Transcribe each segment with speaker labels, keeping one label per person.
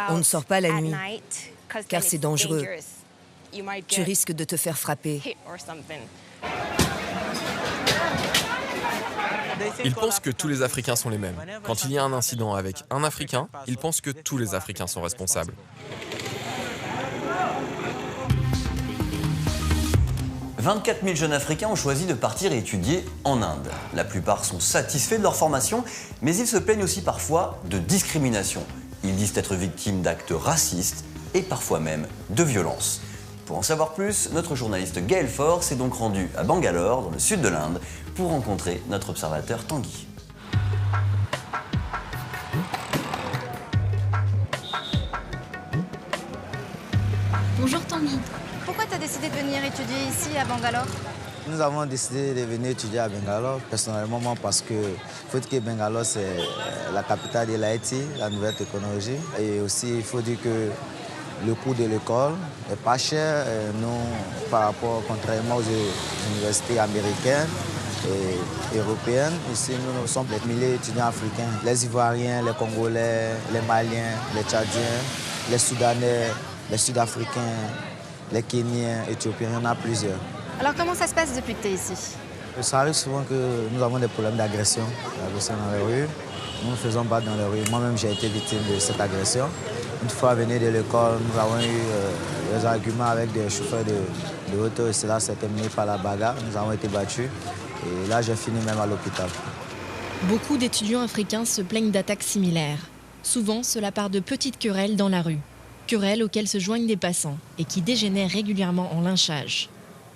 Speaker 1: On ne sort pas la nuit, car c'est dangereux. Tu risques de te faire frapper.
Speaker 2: Ils pensent que tous les Africains sont les mêmes. Quand il y a un incident avec un Africain, ils pensent que tous les Africains sont responsables. «
Speaker 3: 24 000 jeunes Africains ont choisi de partir étudier en Inde. La plupart sont satisfaits de leur formation, mais ils se plaignent aussi parfois de discrimination. Ils disent être victimes d'actes racistes et parfois même de violences. Pour en savoir plus, notre journaliste Gaël Faure s'est donc rendu à Bangalore, dans le sud de l'Inde, pour rencontrer notre observateur Tanguy.
Speaker 4: Bonjour Tanguy.
Speaker 5: Pourquoi tu as décidé de venir étudier ici à Bangalore?
Speaker 6: Nous avons décidé de venir étudier à Bangalore, personnellement parce que faut dire que Bangalore c'est la capitale de l'Haïti, la nouvelle technologie. Et aussi il faut dire que le coût de l'école n'est pas cher. Nous, par rapport, contrairement aux universités américaines et européennes, ici nous sommes des milliers d'étudiants africains. Les Ivoiriens, les Congolais, les Maliens, les Tchadiens, les Soudanais, les Sud-Africains, les Kenyans, Éthiopiens, il y en a plusieurs.
Speaker 5: Alors comment ça se passe depuis que tu es ici?
Speaker 6: Ça arrive souvent que nous avons des problèmes d'agression dans les rues. Nous nous faisons battre dans les rues. Moi-même, j'ai été victime de cette agression. Une fois venu de l'école, nous avons eu des arguments avec des chauffeurs de auto et cela s'est terminé par la bagarre. Nous avons été battus et là, j'ai fini même à l'hôpital.
Speaker 4: Beaucoup d'étudiants africains se plaignent d'attaques similaires. Souvent, cela part de petites querelles dans la rue. Querelles auxquelles se joignent des passants et qui dégénèrent régulièrement en lynchage.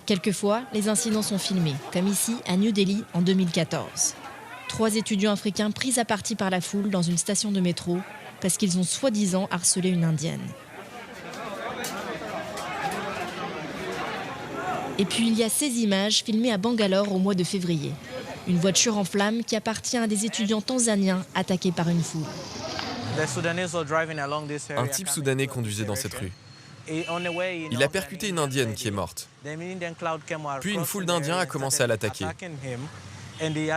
Speaker 4: Quelquefois, les incidents sont filmés, comme ici à New Delhi en 2014. 3 étudiants africains pris à partie par la foule dans une station de métro parce qu'ils ont soi-disant harcelé une Indienne. Et puis il y a ces images filmées à Bangalore au mois de février. Une voiture en flammes qui appartient à des étudiants tanzaniens attaqués par une foule.
Speaker 2: Un type soudanais conduisait dans cette rue. Il a percuté une Indienne qui est morte. Puis une foule d'Indiens a commencé à l'attaquer.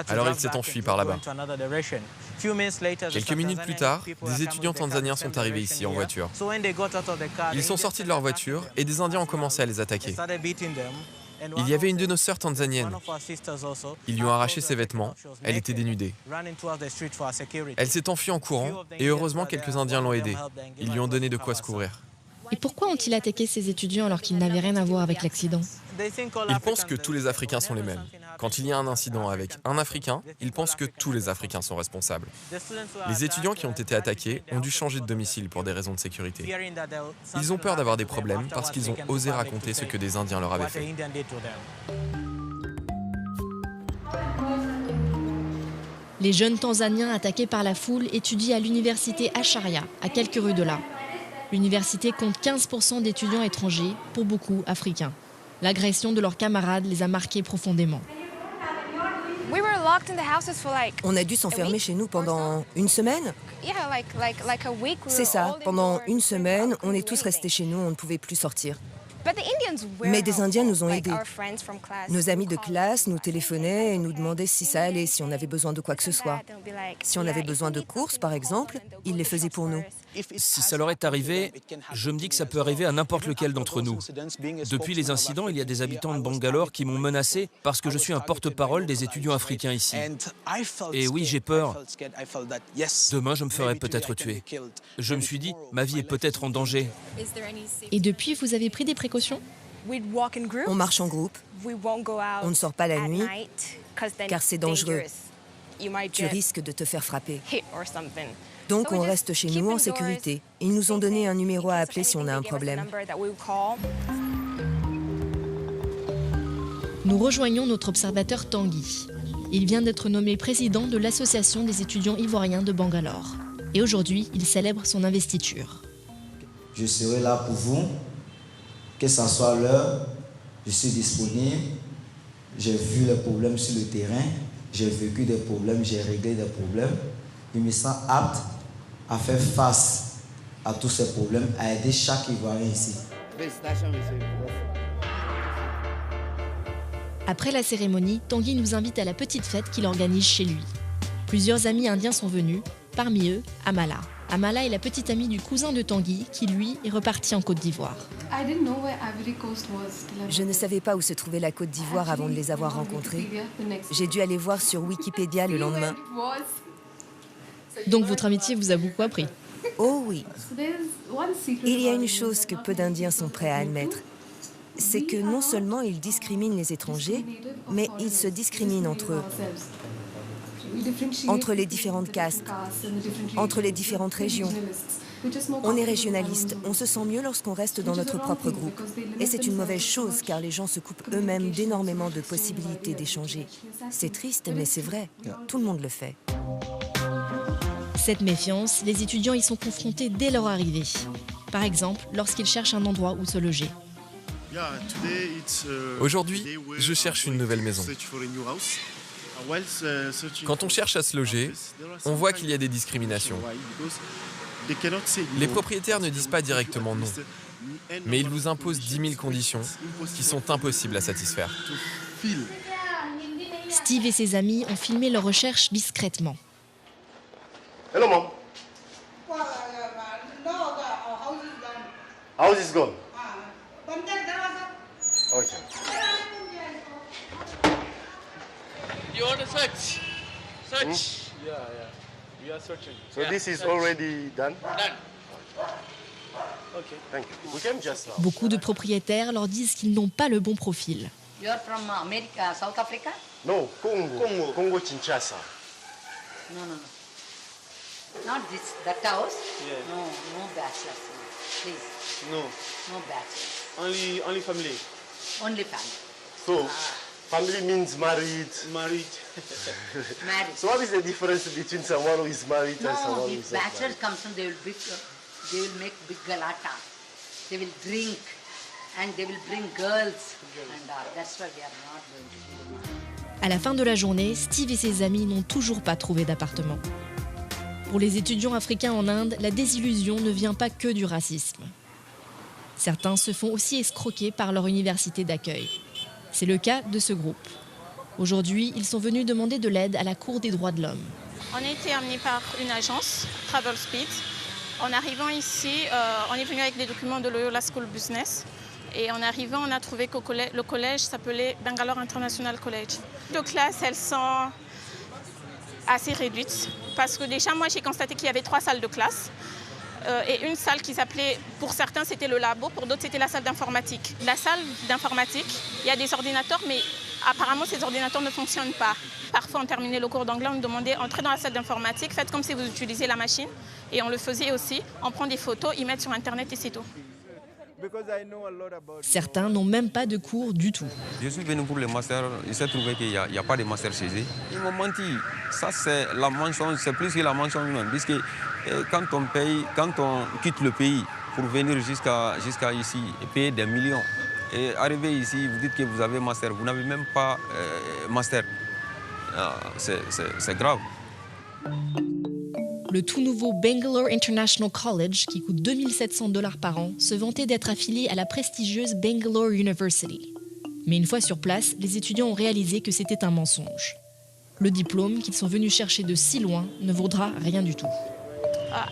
Speaker 2: Alors il s'est enfui par là-bas. Quelques minutes plus tard, des étudiants tanzaniens sont arrivés ici en voiture. Ils sont sortis de leur voiture et des Indiens ont commencé à les attaquer. Il y avait une de nos sœurs tanzaniennes. Ils lui ont arraché ses vêtements, elle était dénudée. Elle s'est enfuie en courant et heureusement quelques Indiens l'ont aidée. Ils lui ont donné de quoi se couvrir.
Speaker 4: Et pourquoi ont-ils attaqué ces étudiants alors qu'ils n'avaient rien à voir avec l'accident?
Speaker 2: Ils pensent que tous les Africains sont les mêmes. Quand il y a un incident avec un Africain, ils pensent que tous les Africains sont responsables. Les étudiants qui ont été attaqués ont dû changer de domicile pour des raisons de sécurité. Ils ont peur d'avoir des problèmes parce qu'ils ont osé raconter ce que des Indiens leur avaient fait.
Speaker 4: Les jeunes Tanzaniens attaqués par la foule étudient à l'université Acharya, à quelques rues de là. L'université compte 15% d'étudiants étrangers, pour beaucoup africains. L'agression de leurs camarades les a marqués profondément.
Speaker 1: On a dû s'enfermer chez nous pendant une semaine. C'est ça, pendant une semaine, on est tous restés chez nous, on ne pouvait plus sortir. Mais des Indiens nous ont aidés. Nos amis de classe nous téléphonaient et nous demandaient si ça allait, si on avait besoin de quoi que ce soit. Si on avait besoin de courses, par exemple, ils les faisaient pour nous.
Speaker 7: Si ça leur est arrivé, je me dis que ça peut arriver à n'importe lequel d'entre nous. Depuis les incidents, il y a des habitants de Bangalore qui m'ont menacé parce que je suis un porte-parole des étudiants africains ici. Et oui, j'ai peur. Demain, je me ferai peut-être tuer. Je me suis dit, ma vie est peut-être en danger.
Speaker 4: Et depuis, vous avez pris des précautions?
Speaker 1: On marche en groupe. On ne sort pas la nuit, car c'est dangereux. Tu risques de te faire frapper. Donc on reste chez nous en sécurité. Ils nous ont donné un numéro à appeler si on a un problème.
Speaker 4: Nous rejoignons notre observateur Tanguy. Il vient d'être nommé président de l'association des étudiants ivoiriens de Bangalore. Et aujourd'hui, il célèbre son investiture.
Speaker 6: Je serai là pour vous, que ce soit l'heure, je suis disponible. J'ai vu les problèmes sur le terrain, j'ai vécu des problèmes, j'ai réglé des problèmes. Je me sens apte à faire face à tous ces problèmes, à aider chaque Ivoirien ici.
Speaker 4: Après la cérémonie, Tanguy nous invite à la petite fête qu'il organise chez lui. Plusieurs amis indiens sont venus, parmi eux Amala. Amala est la petite amie du cousin de Tanguy qui, lui, est reparti en Côte d'Ivoire.
Speaker 1: Je ne savais pas où se trouvait la Côte d'Ivoire avant de les avoir rencontrés. J'ai dû aller voir sur Wikipédia le lendemain.
Speaker 4: Donc votre amitié vous a beaucoup appris?
Speaker 1: Oh oui. Il y a une chose que peu d'Indiens sont prêts à admettre. C'est que non seulement ils discriminent les étrangers, mais ils se discriminent entre eux. Entre les différentes castes, entre les différentes régions. On est régionaliste, on se sent mieux lorsqu'on reste dans notre propre groupe. Et c'est une mauvaise chose car les gens se coupent eux-mêmes d'énormément de possibilités d'échanger. C'est triste, mais c'est vrai. Tout le monde le fait.
Speaker 4: Cette méfiance, les étudiants y sont confrontés dès leur arrivée. Par exemple, lorsqu'ils cherchent un endroit où se loger.
Speaker 2: Aujourd'hui, je cherche une nouvelle maison. Quand on cherche à se loger, on voit qu'il y a des discriminations. Les propriétaires ne disent pas directement non, mais ils vous imposent 10 000 conditions qui sont impossibles à satisfaire.
Speaker 4: Steve et ses amis ont filmé leurs recherches discrètement.
Speaker 8: Hello, Mom. House is gone. Okay.
Speaker 9: You want to search? Search. Yeah. We are searching.
Speaker 8: So this is already done?
Speaker 9: Done.
Speaker 8: Okay. Thank you. We came just now.
Speaker 4: Beaucoup de propriétaires leur disent qu'ils n'ont pas le bon profil.
Speaker 10: You are from America, South Africa?
Speaker 8: No, Congo. Congo Kinshasa.
Speaker 10: No. Not this, that house?
Speaker 9: Yeah.
Speaker 10: No bachelors, please.
Speaker 9: No.
Speaker 10: No bachelors.
Speaker 9: Only family.
Speaker 10: Only family.
Speaker 8: So, family means married.
Speaker 9: Married.
Speaker 10: Married.
Speaker 8: So what is the difference between someone who is married and someone
Speaker 10: No,
Speaker 8: who
Speaker 10: if
Speaker 8: is not
Speaker 10: bachelors
Speaker 8: married?
Speaker 10: comes in, they will make big galata. They will drink and they will bring girls and all. That's why we are not going to do that.
Speaker 4: À la fin de la journée, Steve et ses amis n'ont toujours pas trouvé d'appartement. Pour les étudiants africains en Inde, la désillusion ne vient pas que du racisme. Certains se font aussi escroquer par leur université d'accueil. C'est le cas de ce groupe. Aujourd'hui, ils sont venus demander de l'aide à la Cour des droits de l'homme.
Speaker 11: On a été amenés par une agence, Travel Speed. En arrivant ici, on est venu avec des documents de Loyola School Business. Et en arrivant, on a trouvé que le collège s'appelait Bangalore International College. Les classes, elles sont assez réduites. Parce que déjà, moi, j'ai constaté qu'il y avait 3 salles de classe. Et une salle qui s'appelait, pour certains, c'était le labo, pour d'autres, c'était la salle d'informatique. La salle d'informatique, il y a des ordinateurs, mais apparemment, ces ordinateurs ne fonctionnent pas. Parfois, on terminait le cours d'anglais, on nous demandait, entrez dans la salle d'informatique, faites comme si vous utilisiez la machine. Et on le faisait aussi, on prend des photos, ils mettent sur Internet et c'est tout.
Speaker 4: Certains n'ont même pas de cours du tout.
Speaker 12: Je suis venu pour le master, il s'est trouvé qu'il n'y a pas de master chez eux. Ils m'ont menti. Ça, c'est la mention, c'est plus que la mention humaine. Puisque quand on quitte le pays pour venir jusqu'à ici et payer des millions, et arriver ici, vous dites que vous avez master, vous n'avez même pas master. C'est grave.
Speaker 4: Le tout nouveau Bangalore International College, qui coûte $2700 par an, se vantait d'être affilié à la prestigieuse Bangalore University. Mais une fois sur place, les étudiants ont réalisé que c'était un mensonge. Le diplôme qu'ils sont venus chercher de si loin ne vaudra rien du tout.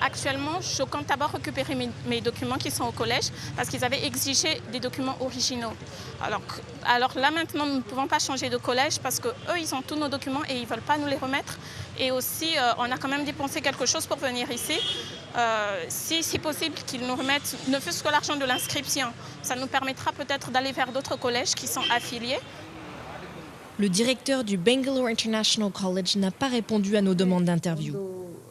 Speaker 11: Actuellement, je compte d'abord récupérer mes documents qui sont au collège parce qu'ils avaient exigé des documents originaux. Alors là, maintenant, nous ne pouvons pas changer de collège parce qu'eux, ils ont tous nos documents et ils ne veulent pas nous les remettre. Et aussi, on a quand même dépensé quelque chose pour venir ici. Si c'est possible qu'ils nous remettent ne fût-ce que l'argent de l'inscription, ça nous permettra peut-être d'aller vers d'autres collèges qui sont affiliés.
Speaker 4: Le directeur du Bangalore International College n'a pas répondu à nos demandes d'interview.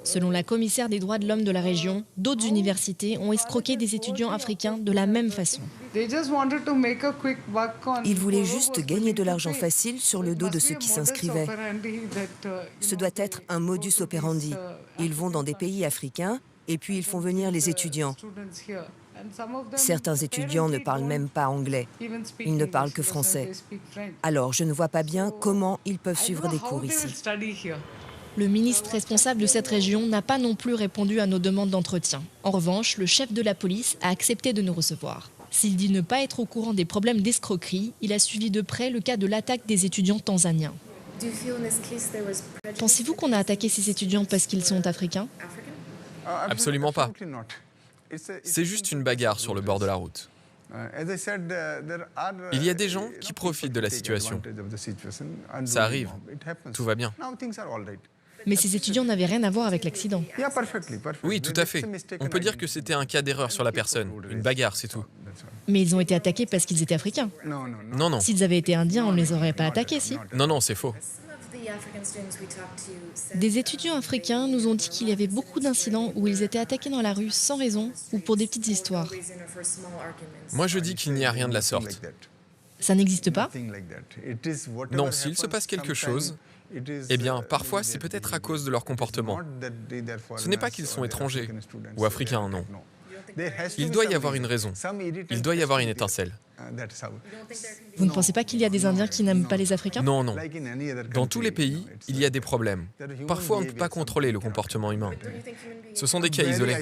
Speaker 4: Selon la commissaire des droits de l'homme de la région, d'autres universités ont escroqué des étudiants africains de la même façon.
Speaker 1: Ils voulaient juste gagner de l'argent facile sur le dos de ceux qui s'inscrivaient. Ce doit être un modus operandi. Ils vont dans des pays africains et puis ils font venir les étudiants. Certains étudiants ne parlent même pas anglais. Ils ne parlent que français. Alors, je ne vois pas bien comment ils peuvent suivre des cours ici.
Speaker 4: Le ministre responsable de cette région n'a pas non plus répondu à nos demandes d'entretien. En revanche, le chef de la police a accepté de nous recevoir. S'il dit ne pas être au courant des problèmes d'escroquerie, il a suivi de près le cas de l'attaque des étudiants tanzaniens.
Speaker 13: Pensez-vous qu'on a attaqué ces étudiants parce qu'ils sont africains ?
Speaker 2: Absolument pas. C'est juste une bagarre sur le bord de la route. Il y a des gens qui profitent de la situation. Ça arrive. Tout va bien.
Speaker 4: Mais ces étudiants n'avaient rien à voir avec l'accident.
Speaker 2: Oui, tout à fait. On peut dire que c'était un cas d'erreur sur la personne. Une bagarre, c'est tout.
Speaker 4: Mais ils ont été attaqués parce qu'ils étaient africains.
Speaker 2: Non, non.
Speaker 4: S'ils avaient été indiens, on ne les aurait pas attaqués, si?
Speaker 2: Non, non, c'est faux.
Speaker 4: Des étudiants africains nous ont dit qu'il y avait beaucoup d'incidents où ils étaient attaqués dans la rue sans raison ou pour des petites histoires.
Speaker 2: Moi, je dis qu'il n'y a rien de la sorte.
Speaker 4: Ça n'existe pas?
Speaker 2: Non, s'il se passe quelque chose, eh bien, parfois, c'est peut-être à cause de leur comportement. Ce n'est pas qu'ils sont étrangers ou africains, non. Il doit y avoir une raison. Il doit y avoir une étincelle.
Speaker 4: Vous ne pensez pas qu'il y a des Indiens qui n'aiment pas les Africains?
Speaker 2: Non, non. Dans tous les pays, il y a des problèmes. Parfois, on ne peut pas contrôler le comportement humain. Ce sont des cas isolés.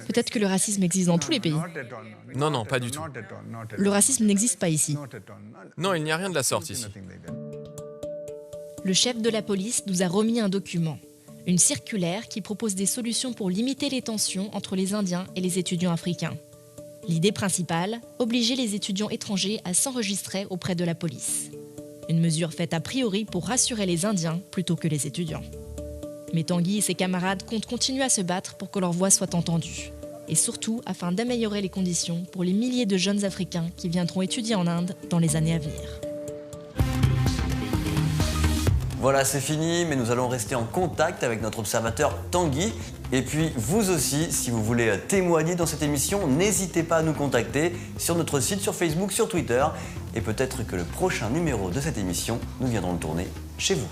Speaker 4: Peut-être que le racisme existe dans tous les pays.
Speaker 2: Non, non, pas du tout.
Speaker 4: Le racisme n'existe pas ici.
Speaker 2: Non, il n'y a rien de la sorte ici.
Speaker 4: Le chef de la police nous a remis un document, une circulaire qui propose des solutions pour limiter les tensions entre les Indiens et les étudiants africains. L'idée principale, obliger les étudiants étrangers à s'enregistrer auprès de la police. Une mesure faite a priori pour rassurer les Indiens plutôt que les étudiants. Mais Tanguy et ses camarades comptent continuer à se battre pour que leur voix soit entendue. Et surtout afin d'améliorer les conditions pour les milliers de jeunes Africains qui viendront étudier en Inde dans les années à venir.
Speaker 3: Voilà, c'est fini, mais nous allons rester en contact avec notre observateur Tanguy. Et puis, vous aussi, si vous voulez témoigner dans cette émission, n'hésitez pas à nous contacter sur notre site, sur Facebook, sur Twitter. Et peut-être que le prochain numéro de cette émission, nous viendrons le tourner chez vous.